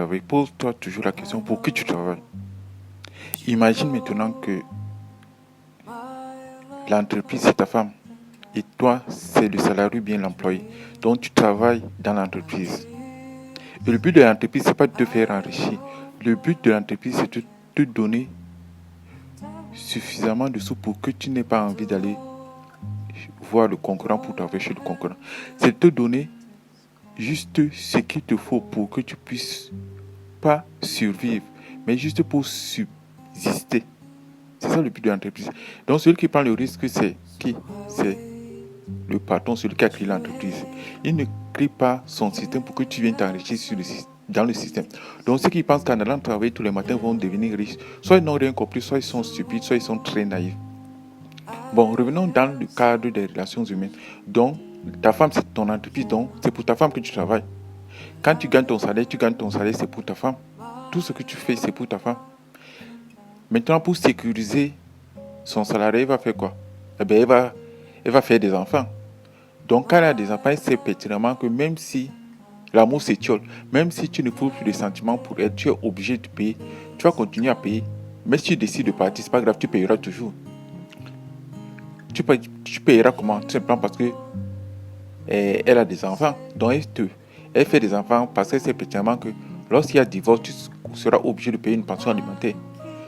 travailler, pose-toi toujours la question pour qui tu travailles. Imagine maintenant que l'entreprise, c'est ta femme. Et toi, c'est le salarié ou bien l'employé. Donc, tu travailles dans l'entreprise. Et le but de l'entreprise, ce n'est pas de te faire enrichir. Le but de l'entreprise, c'est de te donner suffisamment de sous pour que tu n'aies pas envie d'aller voir le concurrent pour travailler chez le concurrent. C'est de te donner juste ce qu'il te faut pour que tu puisses pas survivre, mais juste pour subsister. C'est ça le but de l'entreprise. Donc, celui qui prend le risque, c'est qui? C'est le patron, celui qui a créé l'entreprise. Il ne crée pas son système pour que tu viennes t'enrichir dans le système. Donc, ceux qui pensent qu'en allant travailler tous les matins vont devenir riches, soit ils n'ont rien compris, soit ils sont stupides, soit ils sont très naïfs. Bon, revenons dans le cadre des relations humaines. Donc, ta femme, c'est ton entreprise, donc c'est pour ta femme que tu travailles. Quand tu gagnes ton salaire, c'est pour ta femme. Tout ce que tu fais, c'est pour ta femme. Maintenant, pour sécuriser son salarié, il va faire quoi? Eh bien, elle va faire des enfants. Donc, quand elle a des enfants, elle sait pertinemment que même si l'amour s'étiole, même si tu ne trouves plus de sentiments pour elle, tu es obligé de payer. Tu vas continuer à payer. Mais si tu décides de partir, c'est pas grave, tu payeras toujours. Tu payeras comment? Tout simplement parce que elle a des enfants. Donc, elle fait des enfants parce qu'elle sait pertinemment que lorsqu'il y a divorce, tu seras obligé de payer une pension alimentaire.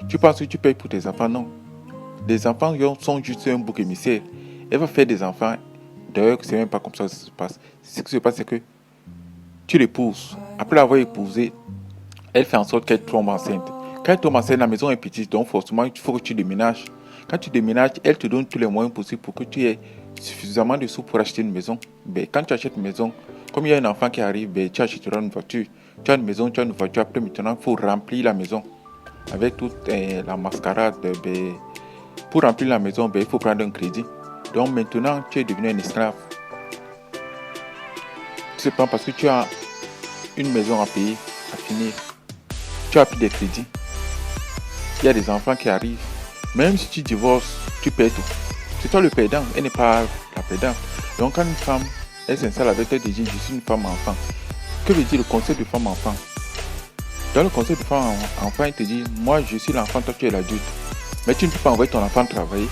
Tu penses que tu payes pour tes enfants? Non. Les enfants sont juste un bouc émissaire. Elle va faire des enfants. D'ailleurs, c'est même pas comme ça que ça se passe. Ce qui se passe, c'est que tu l'épouses. Après l'avoir épousée, elle fait en sorte qu'elle tombe enceinte. Quand elle tombe enceinte, la maison est petite, donc forcément, il faut que tu déménages. Quand tu déménages, elle te donne tous les moyens possibles pour que tu aies suffisamment de sous pour acheter une maison. Ben, quand tu achètes une maison, comme il y a un enfant qui arrive, ben, tu achèteras une voiture. Tu as une maison, tu as une voiture. Après, maintenant, il faut remplir la maison avec toute la mascarade. Ben, pour remplir la maison, ben, il faut prendre un crédit. Donc maintenant, tu es devenu un esclave. C'est pas parce que tu as une maison à payer, à finir. Tu as pris des crédits. Il y a des enfants qui arrivent. Même si tu divorces, tu paies tout. C'est toi le perdant, elle n'est pas la perdante. Donc quand une femme, elle s'installe avec elle, elle dit je suis une femme enfant. Que veut dire le concept de femme enfant? Dans le concept de femme enfant, il te dit moi je suis l'enfant, toi tu es l'adulte. Mais tu ne peux pas envoyer ton enfant travailler.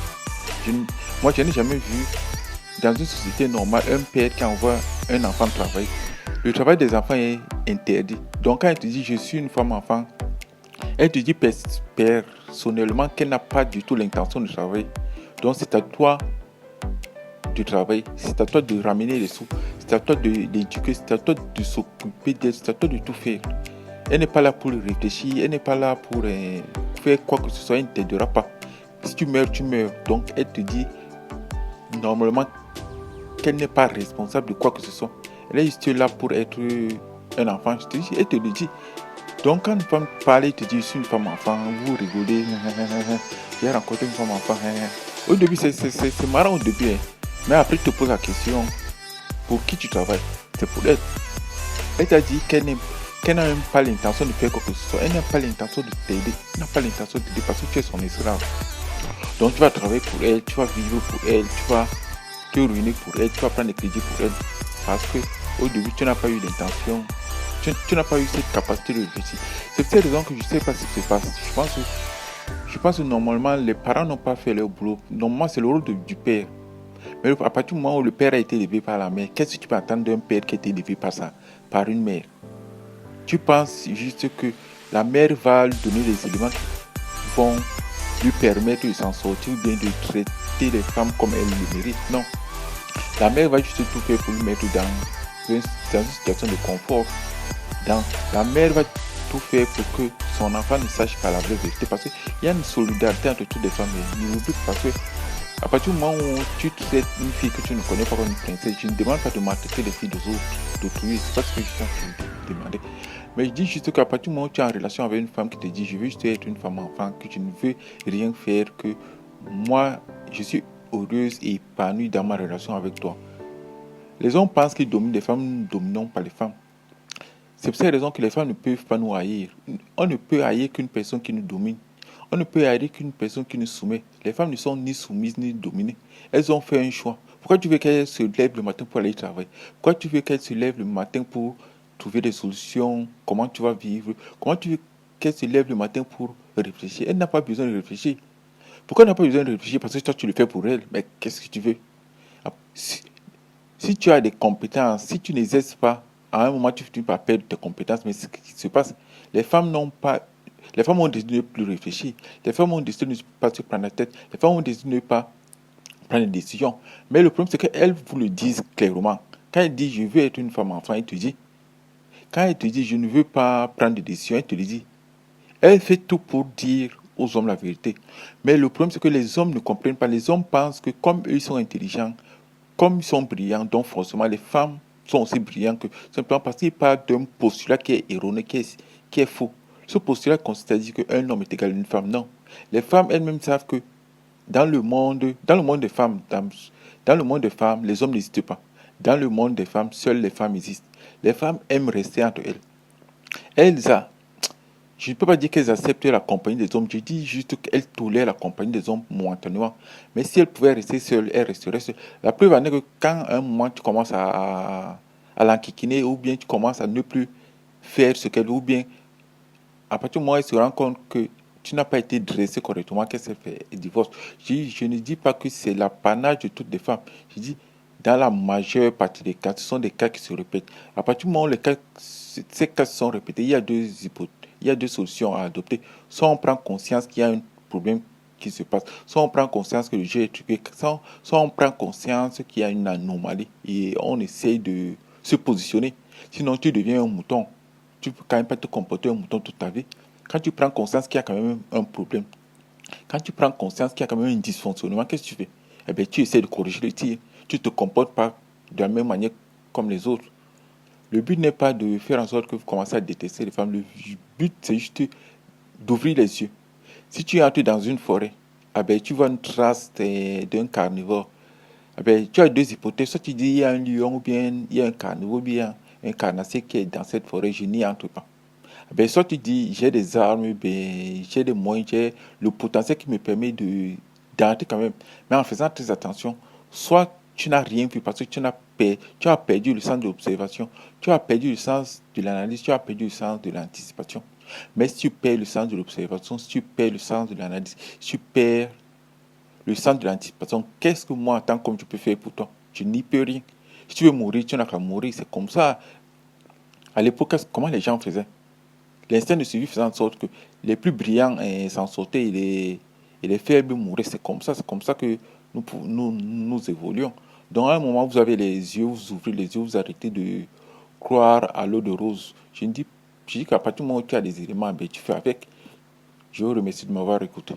Moi je n'ai jamais vu dans une société normale un père qui envoie un enfant travailler. Le travail des enfants est interdit. Donc quand elle te dit je suis une femme enfant, elle te dit personnellement qu'elle n'a pas du tout l'intention de travailler. Donc c'est à toi de travailler, c'est à toi de ramener les sous, c'est à toi d'éduquer, c'est à toi de s'occuper d'elle, c'est à toi de tout faire. Elle n'est pas là pour réfléchir, elle n'est pas là pour faire quoi que ce soit, elle ne t'aidera pas. Si tu meurs, tu meurs. Donc elle te dit normalement qu'elle n'est pas responsable de quoi que ce soit. Elle est juste là pour être un enfant. Elle te le dit. Donc quand une femme parle, elle te dit je suis une femme enfant, vous rigolez, j'ai rencontré une femme enfant. Au début c'est marrant au début, mais après tu te poses la question, pour qui tu travailles? C'est pour elle. Elle t'a dit qu'elle n'a même pas l'intention de faire quoi que ce soit, elle n'a pas l'intention de t'aider, elle n'a pas l'intention de t'aider parce que tu es son esclave. Donc tu vas travailler pour elle, tu vas vivre pour elle, tu vas te ruiner pour elle, tu vas prendre des crédits pour elle, parce que au début tu n'as pas eu l'intention. Tu n'as pas eu cette capacité de réfléchir. C'est pour cette raison que je ne sais pas ce qui se passe. Je pense que normalement, les parents n'ont pas fait leur boulot. Normalement, c'est le rôle du père. Mais à partir du moment où le père a été élevé par la mère, qu'est-ce que tu peux attendre d'un père qui a été élevé par une mère? Tu penses juste que la mère va lui donner les éléments qui vont lui permettre de s'en sortir ou bien de traiter les femmes comme elle le mérite? Non. La mère va juste tout faire pour lui mettre dans une situation de confort. La mère va tout faire pour que son enfant ne sache pas la vraie vérité, parce qu'il y a une solidarité entre toutes les femmes. Parce que à partir du moment où tu traites une fille que tu ne connais pas comme une princesse, je ne demande pas de maltraiter les filles d'autrui, c'est pas ce que je suis en train de demander. Mais je dis juste qu'à partir du moment où tu es en relation avec une femme qui te dit je veux juste être une femme enfant, que tu ne veux rien faire, que moi je suis heureuse et épanouie dans ma relation avec toi. Les hommes pensent qu'ils dominent les femmes, nous ne dominons pas les femmes. C'est pour cette raison que les femmes ne peuvent pas nous haïr. On ne peut haïr qu'une personne qui nous domine. On ne peut haïr qu'une personne qui nous soumet. Les femmes ne sont ni soumises ni dominées. Elles ont fait un choix. Pourquoi tu veux qu'elles se lèvent le matin pour aller travailler? Pourquoi tu veux qu'elles se lèvent le matin pour trouver des solutions, comment tu vas vivre, comment tu veux qu'elle se lève le matin pour réfléchir. Elle n'a pas besoin de réfléchir. Pourquoi elle n'a pas besoin de réfléchir? Parce que toi, tu le fais pour elle. Mais qu'est-ce que tu veux? Si tu as des compétences, si tu n'exerces pas, à un moment, tu finis par perdre tes compétences. Mais ce qui se passe, les femmes n'ont pas. Les femmes ont décidé de ne plus réfléchir. Les femmes ont décidé de ne pas se prendre la tête. Les femmes ont décidé de ne pas prendre des décisions. Mais le problème, c'est qu'elles vous le disent clairement. Quand elle dit je veux être une femme enfant, elle te dit. Quand elle te dit je ne veux pas prendre de décision, elle te le dit. Elle fait tout pour dire aux hommes la vérité. Mais le problème, c'est que les hommes ne comprennent pas. Les hommes pensent que comme eux, ils sont intelligents, comme ils sont brillants, donc forcément les femmes sont aussi brillantes que simplement parce qu'ils parlent d'un postulat qui est erroné, qui est faux. Ce postulat consiste à dire qu'un homme est égal à une femme. Non. Les femmes elles-mêmes savent que dans le monde des femmes, dans le monde des femmes, les hommes n'existent pas. Dans le monde des femmes, seules les femmes existent. Les femmes aiment rester entre elles. Elles, je ne peux pas dire qu'elles acceptent la compagnie des hommes. Je dis juste qu'elles tolèrent la compagnie des hommes momentanément. Mais si elles pouvaient rester seules, elles resteraient seules. La preuve en est que quand à un moment tu commences à l'enquiquiner ou bien tu commences à ne plus faire ce qu'elle veut, ou bien à partir du moment où elle se rend compte que tu n'as pas été dressé correctement, qu'elle s'est fait divorce. Je ne dis pas que c'est l'apanage de toutes les femmes. Je dis dans la majeure partie des cas, ce sont des cas qui se répètent. À partir du moment où ces cas se sont répétés, il y a deux solutions à adopter. Soit on prend conscience qu'il y a un problème qui se passe, soit on prend conscience que le jeu est truqué, soit on prend conscience qu'il y a une anomalie et on essaye de se positionner. Sinon, tu deviens un mouton. Tu ne peux quand même pas te comporter un mouton toute ta vie. Quand tu prends conscience qu'il y a quand même un problème, quand tu prends conscience qu'il y a quand même un dysfonctionnement, qu'est-ce que tu fais? Eh bien, tu essaies de corriger le tir. Tu ne te comportes pas de la même manière comme les autres. Le but n'est pas de faire en sorte que vous commencez à détester les femmes. Le but, c'est juste d'ouvrir les yeux. Si tu entres dans une forêt, eh bien, tu vois une trace d'un carnivore. Eh bien, tu as deux hypothèses. Soit tu dis il y a un lion ou bien il y a un carnivore ou bien un carnassier qui est dans cette forêt, je n'y entre pas. Eh bien, soit tu dis j'ai des armes, ben, j'ai des moyens, j'ai le potentiel qui me permet d'arrêter quand même. Mais en faisant très attention, soit tu n'as rien vu parce que tu as perdu le sens de l'observation, tu as perdu le sens de l'analyse, tu as perdu le sens de l'anticipation. Mais si tu perds le sens de l'observation, si tu perds le sens de l'analyse, si tu perds le sens de l'anticipation, qu'est-ce que moi, en tant qu'homme, je peux faire pour toi? Je n'y peux rien. Si tu veux mourir, tu n'as qu'à mourir. C'est comme ça. À l'époque, comment les gens faisaient? L'instinct de survie faisait en sorte que les plus brillants s'en sortaient et les faibles mouraient. C'est comme ça que nous évoluons. Donc à un moment, vous avez les yeux, vous ouvrez les yeux, vous arrêtez de croire à l'eau de rose. Je dis qu'à partir du moment où tu as des éléments, ben, tu fais avec. Je vous remercie de m'avoir écouté.